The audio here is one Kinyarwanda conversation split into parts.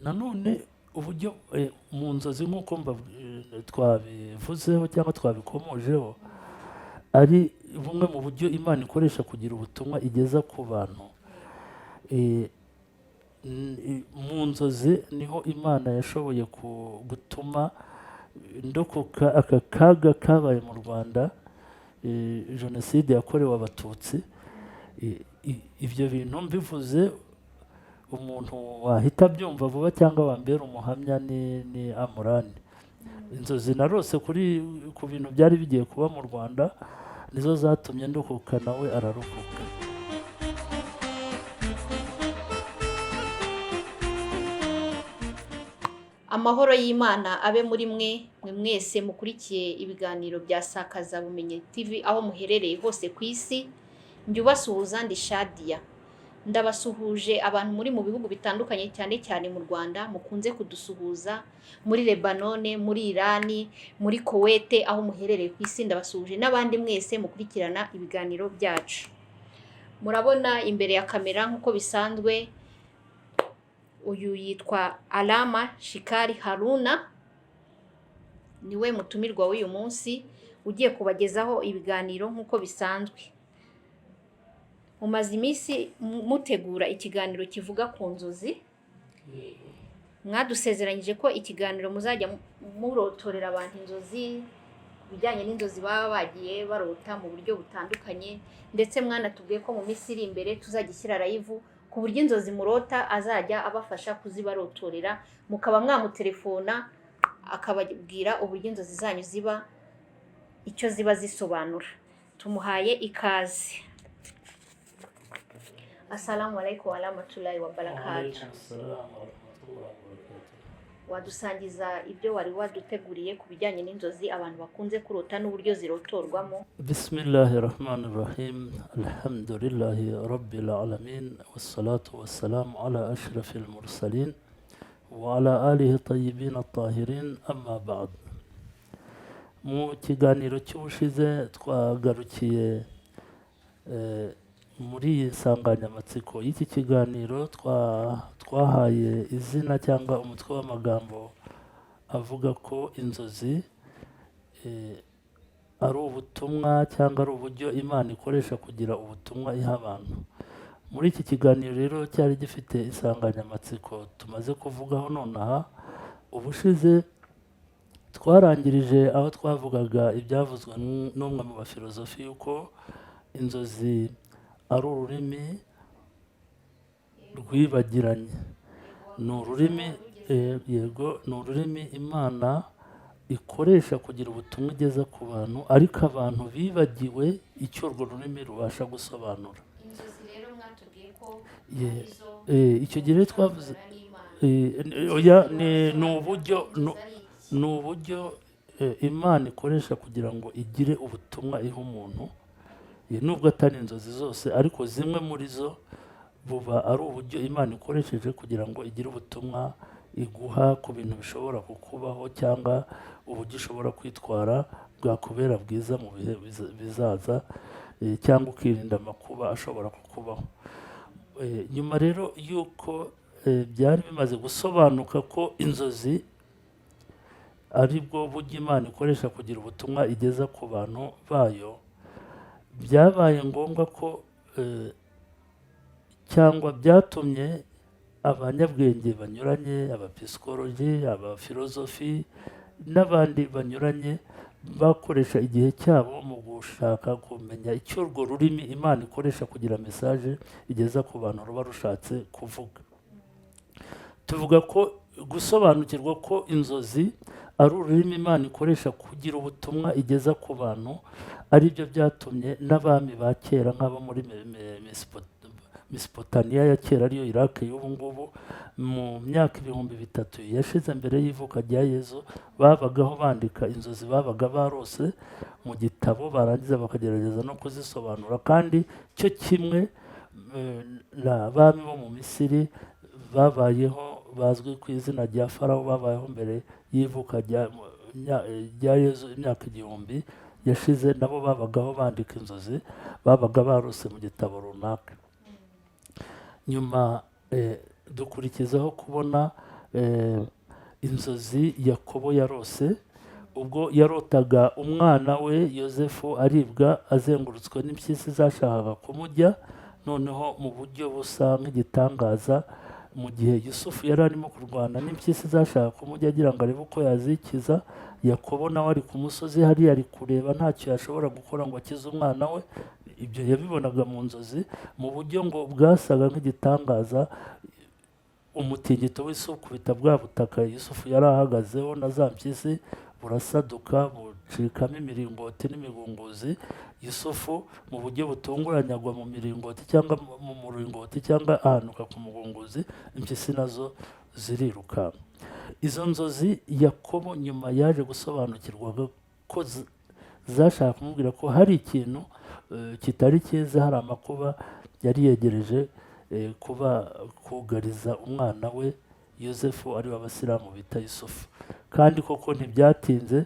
nanone uburyo mu nzozi nk'uko twabivuzeho cyangwa twabikomojeho ari bumwe mu buryo Imana ikoresha kugira ubutumwa igeza ku bantu. Mu nzozi niho Imana yashoboye gutuma ndokoka aka kaga kabaye mu Rwanda, jenoside yakorewe Abatutsi. Ibyo bintu mbivuze umuntu wahita byumva vuba cyangwa wambera umuhamya ni Amurani. Inzozi narose ku bintu byari bigiye kuba mu Rwanda nizo zatumye ndokoka, nawe ararokoka. Amahoro y'Imana abe muri mwe mwese mukurikiye ibiganiro bya Sakaza Bumenyi TV aho muherereye hose ku isi. Njye ubasuhuza ndi Shadia. Ndabasuhuje abantu muri mu bihugu bitandukanye, cyane cyane mu Rwanda mukunze kudusuhuza, muri Lebanone, muri Irani, muri Kuwait, aho muherereye ku isi ndabasuhuje, n'abandi mwese mukurikirana ibiganiro byacu. Murabona imbere ya kamera nk'uko bisanzwe, uyu yitwa Alama Shikari Haruna, niwe mutumirwa w'uyu munsi ugiye kubagezaho ibiganiro nk'uko bisanzwe. Mumaze iminsi mutegura ikiganiro kivuga ku nzozi. Mwadusezeranyije ko ikiganiro muzajya murotorera abantu inzozi, bijyanye n'inzozi baba bagiye barota mu buryo butandukanye, ndetse mwanatubwiye ko mu minsi iri imbere tuzagishyira live ku buryo inzozi murota azajya abafasha kuzibarotorera, mukaba mwamutelefona akababwira uburyo inzozi zanyu ziba, icyo ziba zisobanura. Tumuhaye ikaze. Assalamu alaikum wa rahmatullahi wa barakatuh. Wadusangiza ibyo wari waduteguriye ku bijyanye n'inzozi abantu bakunze kurota n'uburyo zirotorwamo? Bismillahirrahmanirrahim. Alhamdulillahi rabbil alamin, wassalatu wassalamu ala ashrafil mursalin wa ala alihi tayyibin at-tahirin, amma ba'd. Mu kiganiro cy'ubushize twagarukiye muri iyi nsanganyamatsiko y'iki kiganiro twahaye izina cyangwa umutwe w'amagambo avuga ko inzozi ari ubutumwa cyangwa ari uburyo Imana ikoresha kugira ubutumwa iha abantu. Muri iki kiganiro rero cyari gifite insanganyamatsiko tumaze kuvugaho nonaha. Ubushize twarangirije aho twavugaga ibyavuzwe n'umwe mu bafilozofi yuko inzozi ari ururimi rwibagiranye. Ni ururimi ni ururimi Imana ikoresha kugira ubutumwa igeza ku bantu, ariko abantu bibagiwe icyo urwo rurimi rubasha gusobanura. Inzozi rero mwatubwiye ko icyo gihe twavuze ni uburyo Imana ikoresha kugira ngo igire ubutumwa iha umuntu, nubwo atari inzozi zose, ariko zimwe muri zo buba ari uburyo Imana ikoresheje kugira ngo igire ubutumwa iguha ku bintu bishobora kukubaho, cyangwa uburyo ushobora kwitwara bwakubera bwiza mu bihe bizaza, cyangwa ukirinda amakuba ashobora kukubaho. Nyuma rero y'uko byari bimaze gusobanuka ko inzozi ari bwo buryo Imana ikoresha kugira ubutumwa igeza ku bantu bayo, byabaye ngombwa ko cyangwa byatumye abanyabwenge banyuranye, abapisikoloji, abafilozofi n'abandi banyuranye bakoresha igihe cyabo mu gushaka kumenya icyo urwo rurimi Imana ikoresha kugira mesaje igeza ku bantu ruba rushatse kuvuga. Tuvuga ko gusobanukirwa ko inzozi ari ururimi Imana ikoresha kugira ubutumwa igeza ku bantu ari byo byatumye n'abami ba kera nk'abo muri Mesopotamiya ya kera, ariyo Iraq y'ubu ngubu, mu myaka 3000 yashize mbere y'ivuka rya Yezu, babagaho bandika inzozi babaga barose mu gitabo, barangiza bakagerageza no kuzisobanura. Kandi cyo kimwe n'abami bo mu Misiri babayeho, bazwi ku izina rya Farawo, babayeho mbere y'ivuka rya Yezu imyaka 1000 yashize, nabo babagaho bandika inzozi babaga barose mu gitabo runaka. Nyuma dukurikizaho kubona inzozi Yakobo yarose ubwo yarotaga umwana we Yosefu aribwa azengurutswe n'impyisi zashakaga kumurya, noneho mu buryo busa nk'igitangaza mu gihe Yusufu yari arimo kurwana n'impyisi zashaka kumurya agira ngo arebe uko yazikiza, Yakobo nawe ari ku musozi hariya ari kureba ntacyo yashobora gukora ngo akize umwana we. Ibyo yabibonaga mu nzozi mu buryo ngo bwasaga nk'igitangaza. Umutingito w'isi ukubita bwa butaka Yusufu yari ahagazeho na za mpyisi burasaduka bucikamo imiringoti n'imigunguzi. Yusufu mu buryo butunguranye agwa mu miringoti cyangwa mu muringoti cyangwa ahanuka ku mugunguzi, impyisi nazo zirirukanka. Izo nzozi Yakobo nyuma yaje gusobanukirwa ko zashaka kumubwira ko hari ikintu kitari cyiza, hari amakuba yari yegereje kuba kugariza umwana we Yosefu ari w'Abasilamu bita Yusufu. Kandi koko ntibyatinze,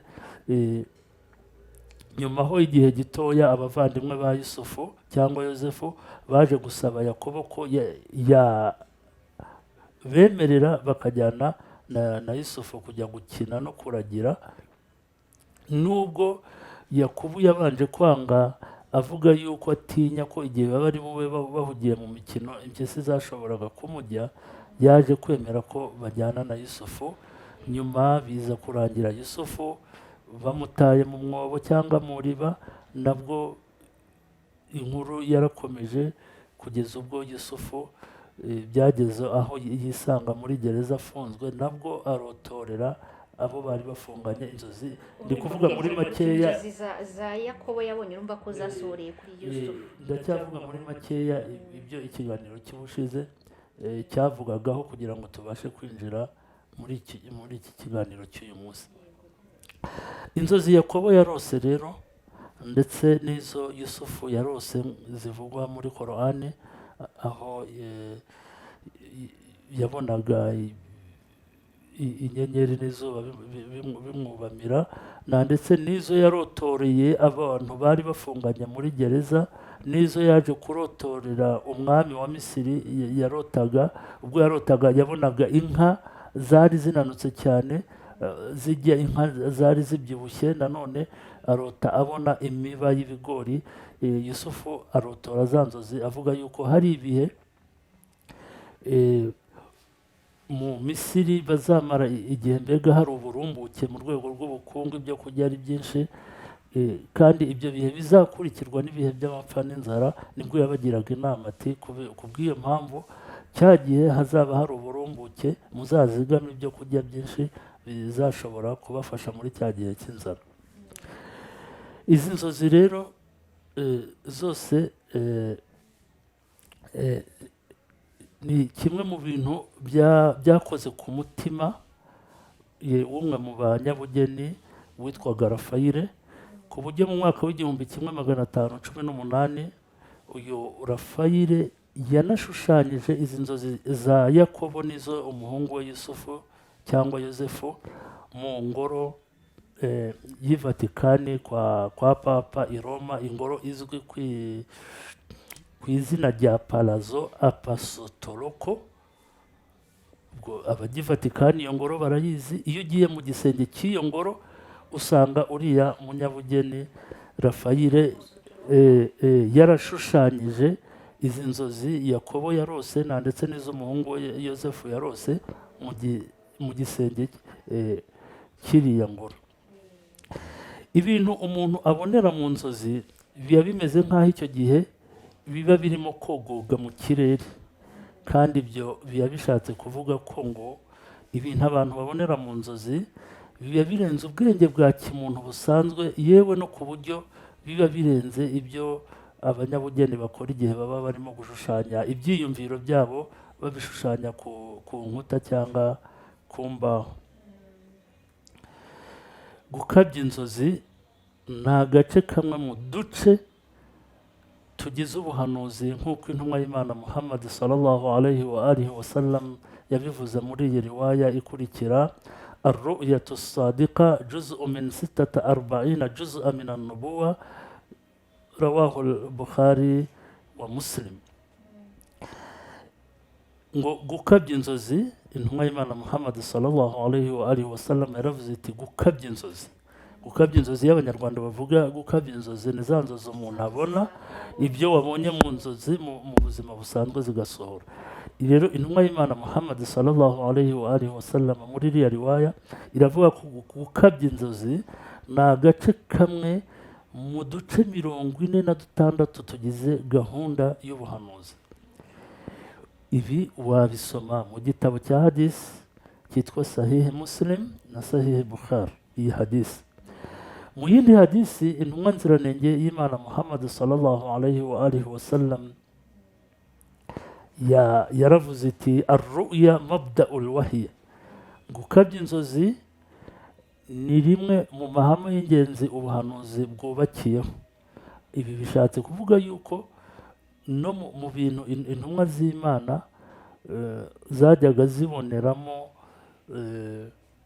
nyuma ho igihe gitoya abavandimwe ba Yusufu cyangwa Yosefu baje gusaba Yakobo ko bemerera bakajyana na Yusufu kujya gukina no kuragira. Nubwo Yakobo yabanje kwanga avuga yuko atinya ko igihe baba ari bube bahugiye mu mikino impyisi zashoboraga kumujya, yaje kwemera ko bajyana na Yusufu. Nyuma biza kurangira Yusufu bamutaye mu mwobo cyangwa mu riba. Nabwo inkuru yarakomeje kugeza ubwo Yusufu byageze aho yisanga muri gereza afunzwe, nabwo arotorera abo bari bafunganye inzozi. Ndi kuvuga muri makeya za Yakobo yabonye urumva ko zasohoreye kuri Yusufu. Ndacyavuga muri makeya ibyo ikiganiro cy'ubushize cyavugagaho kugira ngo tubashe kwinjira muri iki kiganiro cy'uyu munsi. Inzozi Yakobo yarose rero ndetse n'izo Yusufu yarose zivugwa muri Korani, aho yabonaga inyenyeri n'izuba bimwubamira, ndetse n'izo yarotoreye abantu bari bafunganye muri gereza, n'izo yaje kurotorera umwami wa Misiri yarotaga. Ubwo yarotaga yabonaga inka zari zinanutse cyane, zijya inka zari zibyibushye. Nanone arota abona imiba y'ibigori. Yusufu arotora za nzozi avuga yuko hari ibihe mu Misiri bazamara igihe mbega hari uburumbuke mu rwego rw'ubukungu, ibyo kurya ari byinshi, kandi ibyo bihe bizakurikirwa n'ibihe by'amapfa n'inzara. Nibwo yabagiraga inama ati kubw'iyo mpamvu cya gihe hazaba hari uburumbuke, muzazigame ibyo kurya byinshi bizashobora kubafasha muri cya gihe cy'inzara. Izi nzozi rero zose ni kimwe mu bintu byakoze ku mutima w'umwe mu banyabugeni witwaga Rafayire, ku buryo mu mwaka w'1518 uyu Rafayire yanashushanyije izi nzozi za Yakobo n'izo umuhungu we Yusufu cyangwa Yosefu mu ngoro y'i Vatikani kwa Papa i Roma, ingoro izwi ku izina rya Palazzo Apostolico. Ubwo abajya i Vatikani iyo ngoro barayizi. Iyo ugiye mu gisenge cy'iyo ngoro usanga uriya munyabugeni Rafayire yarashushanyije izi nzozi Yakobo yarose ndetse n'iz'umuhungu we Yosefu yarose mu gisenge cy'iriya ngoro. Ibintu umuntu abonera mu nzozi biba bimeze nk'aho icyo gihe biba birimo kogoga mu kirere, kandi ibyo biba bishatse kuvuga ko ngo ibintu abantu babonera mu nzozi biba birenze ubwenge bwa kimuntu busanzwe, yewe no ku buryo biba birenze ibyo abanyabugeni bakora igihe baba barimo gushushanya ibyiyumviro byabo, babishushanya ku nkuta cyangwa ku mbaho. Gukabya inzozi ni agace kamwe mu duce tugize ubuhanuzi nk'uko intumwa y'Imana Muhammad sallallahu alayhi wa alihi wa sallam yabivuze muri iyi riwaya ikurikira: Ar-ru'yatu as-sadiqa juz'un min 46 juz'an min an-nubuwah, rawahu al-Bukhari wa Muslim. Ngo gukabya inzozi intumwa y'Imana Muhammad sallallahu alaihi wa alihi wasallam yaravuze iti gukabya inzozi. Gukabya inzozi y'Abanyarwanda bavuga gukabya inzozi ni za nzozi umuntu abona ibyo wabonye mu nzozi mu buzima busanzwe zigasohora. Rero intumwa y'Imana Muhammad sallallahu alaihi wa alihi wasallam muri iriya riwaya iravuga ko gukabya inzozi ni agace kamwe mu duce 46 tugize gahunda y'ubuhanuzi. Ibi wabisoma mu gitabo cya hadisi cyitwa Sahih Muslim na Sahih Bukhari. Iyi hadisi mu yindi hadisi intumwa nziranenge y'Imana Muhammad sallallahu alaihi wa alihi wasallam yaravuze iti ar-ru'ya mabda'ul wahyi. Gukabya inzozi ni rimwe mu mahame y'ingenzi ubuhanuzi bwubakiyeho. Ibi bishatse kuvuga yuko no mu bintu intumwa z'Imana zajyaga ziboneramo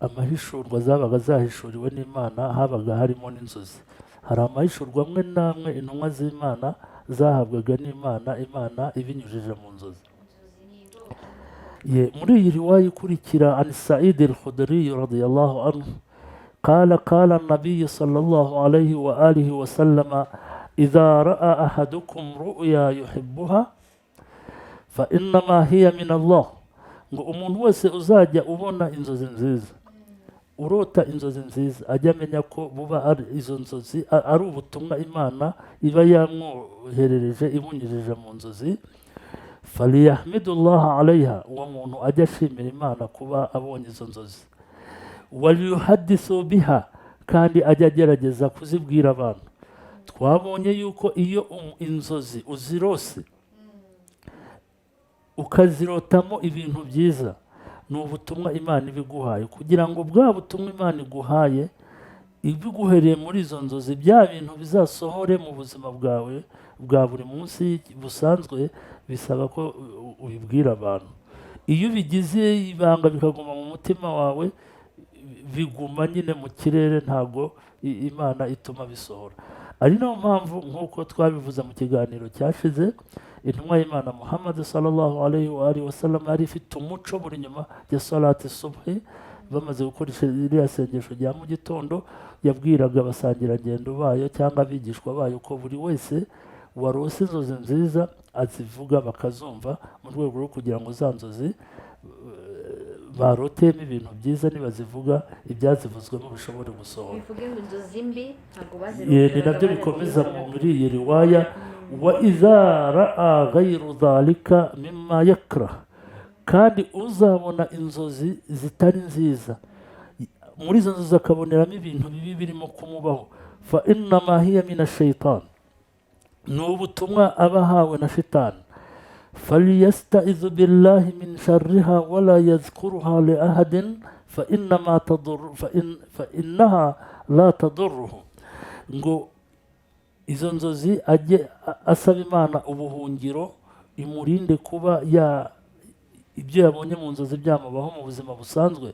amahishurwa zabaga zahishuriwe n'Imana, habaga harimo n'inzozi. Hari amahishurwa amwe n'amwe intumwa z'Imana zahabwaga n'Imana, Imana ibinyujije mu nzozi. Muri iyi riwaya ikurikira an Sa'id al-Khudri radiyallahu anhu قال النبي صلى الله عليه وآله وسلم إذا رأى أحدكم رؤيا يحبها فإنما هي من الله. ngo umuntu wese uzajya ubona inzozi nziza, urota inzozi nziza, ajya amenya ko buba ari izo nzozi ari ubutumwa Imana iba yamwoherereje ibunyujije mu nzozi. faliyahmidullaha alayha, uwo muntu ajya ashimira Imana kuba abonye izo nzozi. waliyuhadisu biha, kandi ajya agerageza kuzibwira abantu. Twabonye yuko iyo inzozi uzirose ukazirotamo ibintu byiza, ni ubutumwa Imana ibiguhaye, kugira ngo bwa butumwa Imana iguhaye ibiguhereye muri izo nzozi bya bintu bizasohore mu buzima bwawe bwa buri munsi busanzwe, bisaba ko ubibwira abantu. Iyo bigize ibanga bikaguma mu mutima wawe, biguma nyine mu kirere, ntago Imana ituma bisohora. Ari nayo mpamvu nk'uko twabivuze mu kiganiro cyashize, intumwa y'Imana Muhammad sallallahu alaihi wa alihi wasallam yari ifite umuco buri nyuma ya salati subhi, bamaze gukoresha iriya sengesho rya mu gitondo, yabwiraga abasangirangendo bayo cyangwa abigishwa bayo ko buri wese warose inzozi nziza azivuga bakazumva, mu rwego rwo kugira ngo za nzozi barotemo ibintu byiza nibazivuga ibyazivuzwemo bishobore gusohora. bivuge ngo inzozi mbi ntabwo ni bazirotera. nabyo bikomeza muri iyi riwaya, wa iza ra'a ghayru dhalika mimma yakrah, kandi uzabona inzozi zitari nziza, muri izo nzozi akaboneramo ibintu bibi birimo kumubaho, fa innama hiya mina shaitan, ni ubutumwa aba ahawe na shitani. فليستعذ بالله من شرها ولا يذكرها لأحد فإنها لا تضره. ngo izo nzozi ajye asaba Imana ubuhungiro imurinde kuba ibyo yabonye mu nzozi byamubaho mu buzima busanzwe,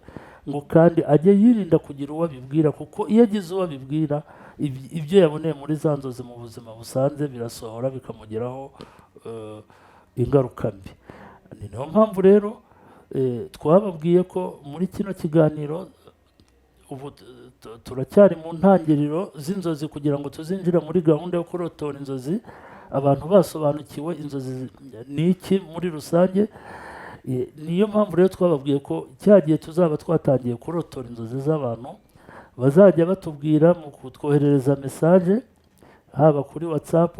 ngo kandi ajye yirinda kugira uwo abibwira, kuko iyo agize uwo abibwira ibyo yaboneye muri za nzozi mu buzima busanzwe birasohora bikamugeraho ingaruka mbi. Ni nayo mpamvu rero twababwiye ko muri kino kiganiro ubu turacyari mu ntangiriro z'inzozi, kugira ngo tuzinjira muri gahunda yo kurotora inzozi, abantu basobanukiwe inzozi ni iki muri rusange. Niyo mpamvu rero twababwiye ko cya gihe tuzaba twatangiye kurotora inzozi z'abantu, bazajya batubwira mu kutwoherereza mesaje, haba kuri WhatsApp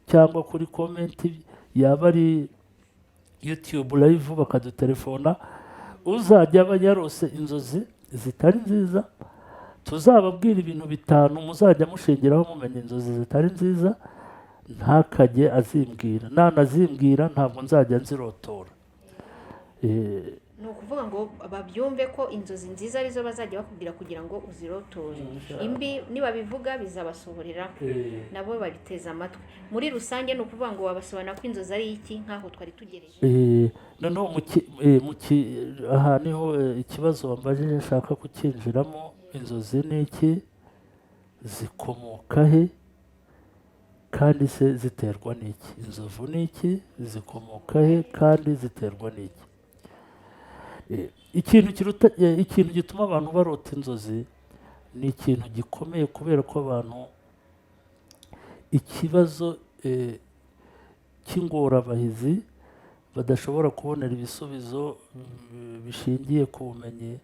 cyangwa kuri komenti, yaba ari YouTube live bakadutelefona. Uzajya aba yarose inzozi zitari nziza, tuzababwira ibintu 5 muzajya mushingiraho mumenya inzozi zitari nziza, ntakajye azimbwira. Nanazimbwira ntabwo nzajya nzirotora. ni ukuvuga ngo babyumve ko inzozi nziza arizo bazajya bakubwira kugira ngo uzirotore. Imbi nibabivuga bizabasohorera, nabo babiteza amatwi. Muri rusange ni ukuvuga ngo wabasobanura ko inzozi ari iki, nkaho twari tugereje. Noneho aha niho ikibazo wambajije nshaka kukinjiramo. Inzozi ni iki, zikomoka he, kandi se ziterwa n'iki? Inzovu ni iki, zikomoka he, kandi ziterwa n'iki? ikintu gituma abantu barota inzozi ni ikintu gikomeye, kubera ko abantu ikibazo cy'ingorabahizi badashobora kubonera ibisubizo bishingiye ku bumenyi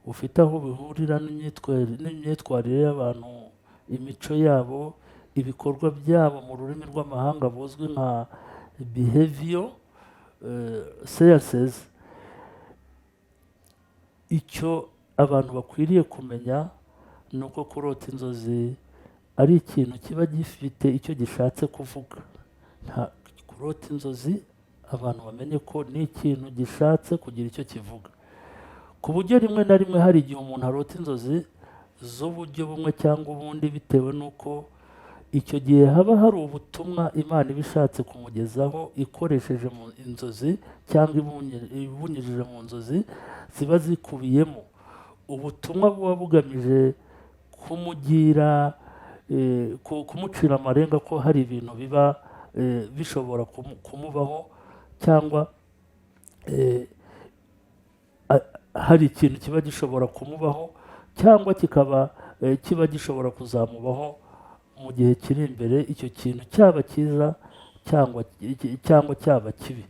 bufite aho bihurira n'imyitwarire y'abantu, imico yabo, ibikorwa byabo mu rurimi rw'amahanga buzwi nka behavior sciences. Icyo abantu bakwiriye kumenya ni uko kurota inzozi ari ikintu kiba gifite icyo gishatse kuvuga. Kurota inzozi abantu bamenye ko ni ikintu gishatse kugira icyo kivuga, ku buryo rimwe na rimwe hari igihe umuntu arota inzozi z'uburyo bumwe cyangwa ubundi, bitewe n'uko icyo gihe haba hari ubutumwa Imana iba ishatse kumugezaho ikoresheje mu inzozi, cyangwa ibunyujije mu nzozi ziba zikubiyemo ubutumwa buba bugamije kumugira kumucira amarenga ko hari ibintu biba bishobora kumubaho, cyangwa hari ikintu kiba gishobora kumubaho, cyangwa kikaba kiba gishobora kuzamubaho mu gihe kiri imbere, icyo kintu cyaba cyiza cyangwa cyaba kibi.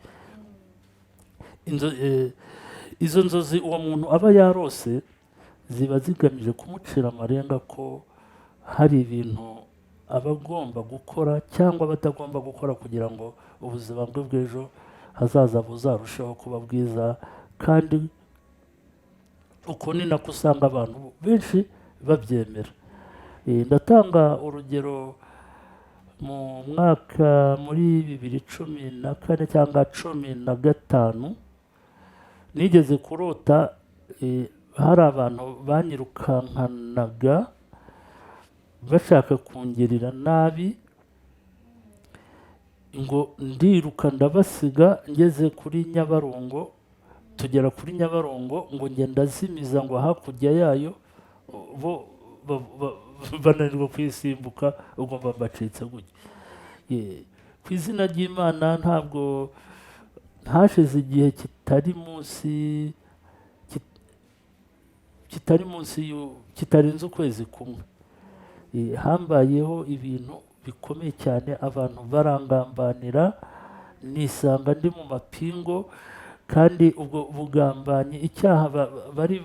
Izo nzozi uwo muntu aba yarose ziba zigamije kumucira amarenga ko hari ibintu aba agomba gukora cyangwa batagomba gukora, kugira ngo ubuzima bwe bw'ejo hazaza buzarusheho kuba bwiza. Kandi uko ni nako usanga abantu benshi babyemera. Ndatanga urugero, mu mwaka muri 2014 cyangwa 15 nigeze kurota hari abantu banyirukankanaga bashaka kungirira nabi, ngo ndiruka ndabasiga, ngeze kuri Nyabarongo, tugera kuri Nyabarongo ngo ngenda zimiza, ngo hakurya yayo bo bananirwa kwisimbuka, ubwo mbacitse gutya. Ku izina ry'Imana ntabwo hashize igihe kitarenze ukwezi kumwe, hambayeho ibintu bikomeye cyane, abantu barangambanira, nisanga ndi mu mapingo. Kandi ubwo bugambanyi, icyaha bari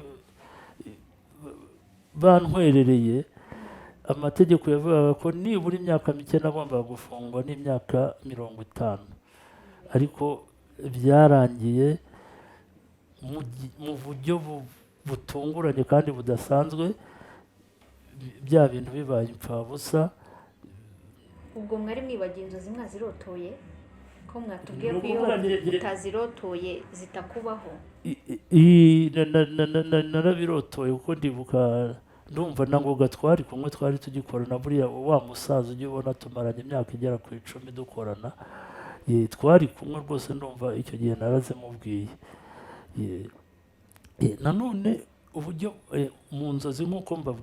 bantwerereye, amategeko yavugaga ko nibura imyaka mike nagombaga gufungwa n'imyaka 50, ariko byarangiye mu buryo butunguranye kandi budasanzwe, bya bintu bibaye impfabusa. ubwo mwari mwibagiye inzozi mwazirotoye ko mwatubwiye ko iyo utazirotoye zitakubaho? Narabirotoye kuko ndibuka, ndumva na Ngoga twari kumwe, twari tugikorana, buriya wa musaza ujya ubona tumaranye imyaka igera ku 10 dukorana, twari kumwe rwose, ndumva icyo gihe narazimubwiye. Nanone uburyo mu nzozi nk'uko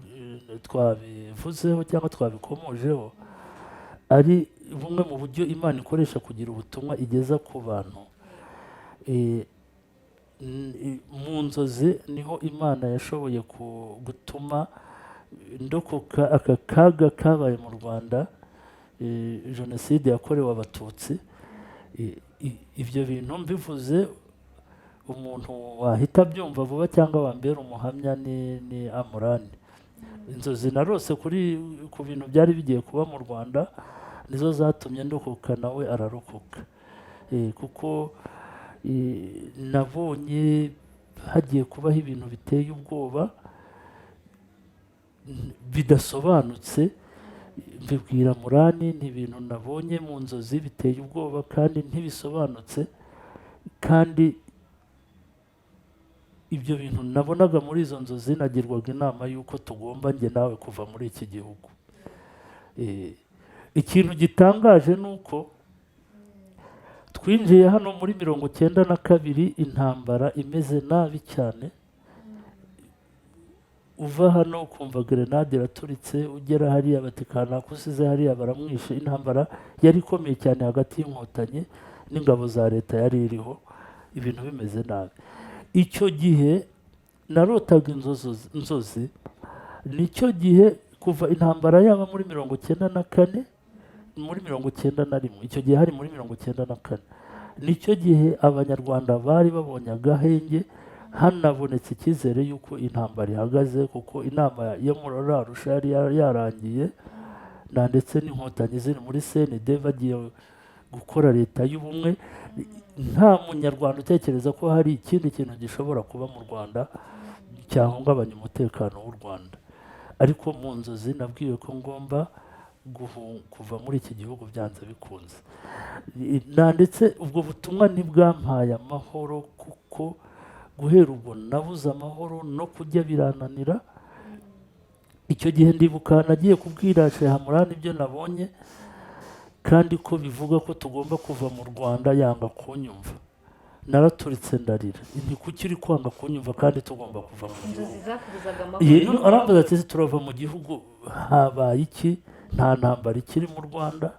twabivuzeho cyangwa twabikomojeho, ari bumwe mu buryo Imana ikoresha kugira ubutumwa igeza ku bantu. Mu nzozi niho Imana yashoboye gutuma ndokoka aka kaga kabaye mu Rwanda, jenoside yakorewe Abatutsi. Ibyo bintu mbivuze, umuntu wahita byumva vuba cyangwa wambera umuhamya ni Amurani. Inzozi narose ku bintu byari bigiye kuba mu Rwanda nizo zatumye ndokoka, nawe ararokoka, kuko nabonye hagiye kubaho ibintu biteye ubwoba bidasobanutse. Mbibwira Murani, ni ibintu nabonye mu nzozi biteye ubwoba kandi ntibisobanutse, kandi ibyo bintu nabonaga muri izo nzozi nagirwaga inama y'uko tugomba njye nawe kuva muri iki gihugu. Ikintu gitangaje ni uko twinjiye hano muri 92, intambara imeze nabi cyane. Uva hano ukumva grenade iraturitse, ugera hariya bati kanaka usize hariya baramwishe. Intambara yari ikomeye cyane hagati y'inkotanyi n'ingabo za leta yari iriho, ibintu bimeze nabi. icyo gihe narotaga inzozi nicyo gihe kuva intambara yaba muri 1994 muri 1991, icyo gihe hari muri 1994, nicyo gihe abanyarwanda bari babonye agahenge, hanabonetse icyizere y'uko intambara ihagaze, kuko inama yo muri Arusha yari yarangiye na ndetse n'inkotanyi ziri muri CND bagiye gukora leta y'ubumwe. Nta munyarwanda utekereza ko hari ikindi kintu gishobora kuba mu Rwanda cyahungabanya umutekano w'u Rwanda, ariko mu nzozi nabwiwe ko ngomba kuva muri iki gihugu byanze bikunze. Ndetse ubwo butumwa ntibwampaye amahoro, kuko guhera ubwo nabuze amahoro no kujya birananira. Icyo gihe ndibuka nagiye kubwira Sheikh Hamurani ibyo nabonye, kandi ko bivuga ko tugomba kuva mu Rwanda, yanga kunyumva. Naraturitse ndarira, ni kuki uri kwanga kunyumva kandi tugomba kuva mu gihugu? Arambaza ati turava mu gihugu, habaye iki? Nta ntambara ikiri mu Rwanda.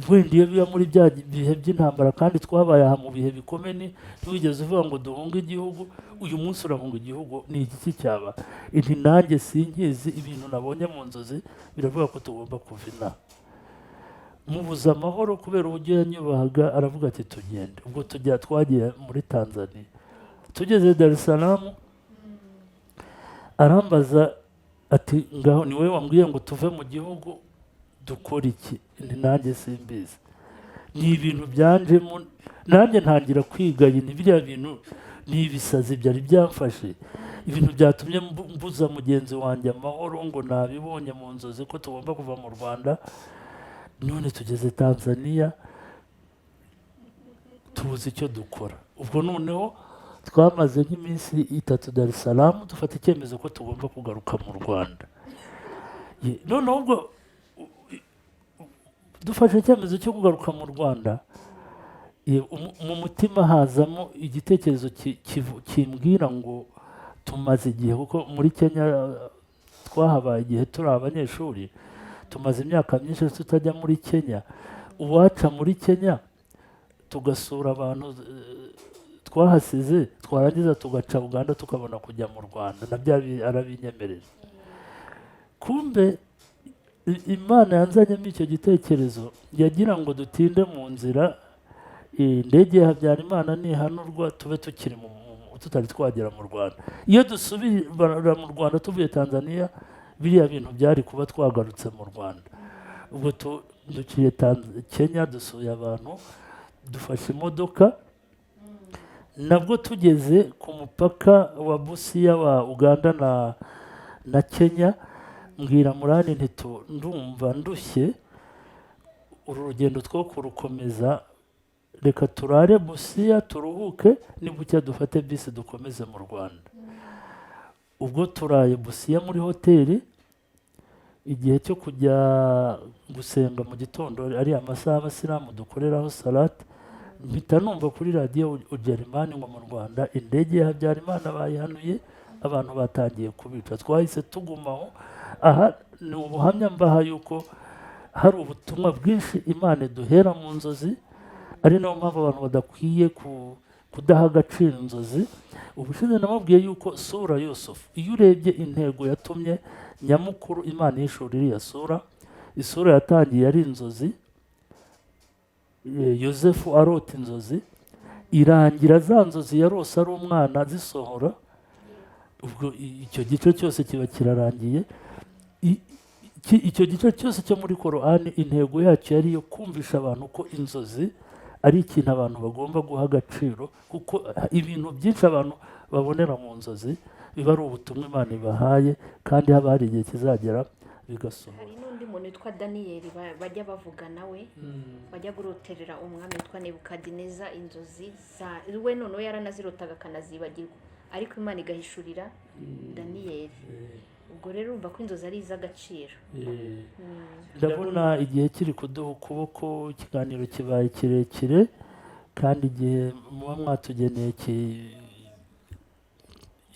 Wenda iyo biba muri bya bihe by'intambara, kandi twabaye aha mu bihe bikomeye, ntiwigeze uvuga ngo duhunge igihugu, uyu munsi urahunga igihugu, ni iki cyaba? Inti nanjye sinkizi, ibintu nabonye mu nzozi biravuga ko tugomba kuva inaha. Mubuza amahoro kubera uburyo yanyubahaga, aravuga ati tugende. Ubwo twagiye muri Tanzania, tugeze Dar es Salaam, arambaza ati ngaho ni wowe wambwiye ngo tuve mu gihugu, dukora iki? Nanjye simbizi, ni ibintu byanjemo, nanjye ntangira kwigaye, ni biriya bintu ni ibisazi byari byamfashe, ibintu byatumye mbuza mugenzi wanjye amahoro, ngo nabibonye mu nzozi ko tugomba kuva mu Rwanda. None tugeze Tanzania, tubuze icyo dukora. Ubwo noneho twamaze nk'iminsi 3 Dar es Salaam, dufata icyemezo ko tugomba kugaruka mu Rwanda. Noneho ubwo dufashe icyemezo cyo kugaruka mu Rwanda, mu mutima hazamo igitekerezo kimbwira ngo tumaze igihe, kuko muri Kenya twahabaye igihe turi abanyeshuri, tumaze imyaka myinshi tutajya muri Kenya. Uwaca muri Kenya tugasura abantu twahasize, twarangiza tugaca Uganda tukabona kujya mu Rwanda, nabyo arabinyemerera. Kumbe Imana yanzanyemo icyo gitekerezo, yagira ngo dutinde mu nzira, indege ya Habyarimana nihanurwa tube tukiri tutari twagera mu Rwanda. Iyo dusubira mu Rwanda tuvuye Tanzania, biriya bintu byari kuba twagarutse mu Rwanda. Ubwo duciye Kenya, dusuye abantu, dufashe imodoka, nabwo tugeze ku mupaka wa Busia wa Uganda na Kenya, mbwira Murani ndumva ndushye, uru rugendo two kurukomeza, reka turare Busia turuhuke, nibucya dufate bisi dukomeze mu Rwanda. Ubwo turaye Busia muri hoteli, igihe cyo kujya gusenga mu gitondo, ari amasaha abasilamu dukoreraho salate, mpita numva kuri radiyo Ujerimani ngo mu Rwanda indege ya Habyarimana bayihanuye, abantu batangiye kubica. Twahise tugumaho. Aha ni ubuhamya mbaha yuko hari ubutumwa bwinshi Imana duhera mu nzozi, ari nayo mpamvu abantu badakwiye kudaha agaciro inzozi. Ubushize namubwiye yuko sura Yusufu, iyo urebye intego yatumye nyamukuru Imana yishura iriya sura, isura yatangiye ari inzozi, Yosefu arota inzozi, irangira za nzozi yarose ari umwana zisohora. Ubwo icyo gice cyose kiba kirarangiye. Icyo gice cyose cyo muri Korani, intego yacyo yari iyo kumvisha abantu ko inzozi ari ikintu abantu bagomba guha agaciro, kuko ibintu byinshi abantu babonera mu nzozi biba ari ubutumwa Imana ibahaye, kandi haba hari igihe kizagera bigasohora. Hari n'undi muntu witwa Daniyeli bajya bavuga nawe, bajya guroterera umwami witwa Nebukadineza inzozi we, noneho yaranazirotaga akanazibagirwa, ariko Imana igahishurira Daniyeli. Ubwo rero urumva ko inzozi ari iz'agaciro. Ndabona igihe kiri kuduha ukuboko, ikiganiro kibaye kirekire, kandi igihe muba mwatugeneye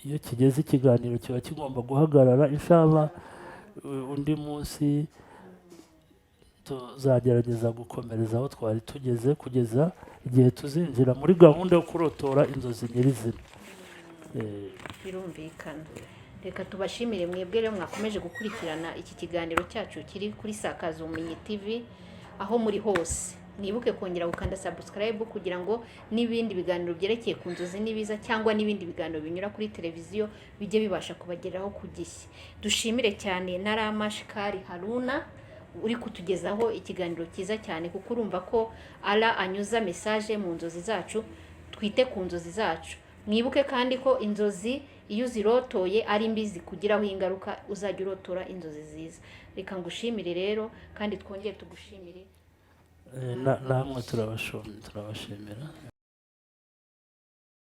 iyo kigeze ikiganiro kiba kigomba guhagarara. Inshallah undi munsi tuzagerageza gukomereza aho twari tugeze kugeza igihe tuzinjira muri gahunda yo kurotora inzozi nyirizina. birumvikana. Reka tubashimire mwebwe rero mwakomeje gukurikirana iki kiganiro cyacu kiri kuri Sakaza Ubumenyi TV aho muri hose. Mwibuke kongera gukanda subscribe kugira ngo n'ibindi biganiro byerekeye ku nzozi nibiza cyangwa n'ibindi biganiro binyura kuri televiziyo bijye bibasha kubageraho ku gihe. Dushimire cyane na Ramashkari Haruna uri kutugezaho ikiganiro cyiza cyane, kuko urumva ko ala anyuza message mu nzozi zacu. Twite ku nzozi zacu. Mwibuke kandi ko inzozi iyo uzirotoye ari mbi zikugiraho ingaruka, uzajya urotora inzozi ziza. Reka ngushimire rero kandi twongere tugushimire. namwe turabashimira.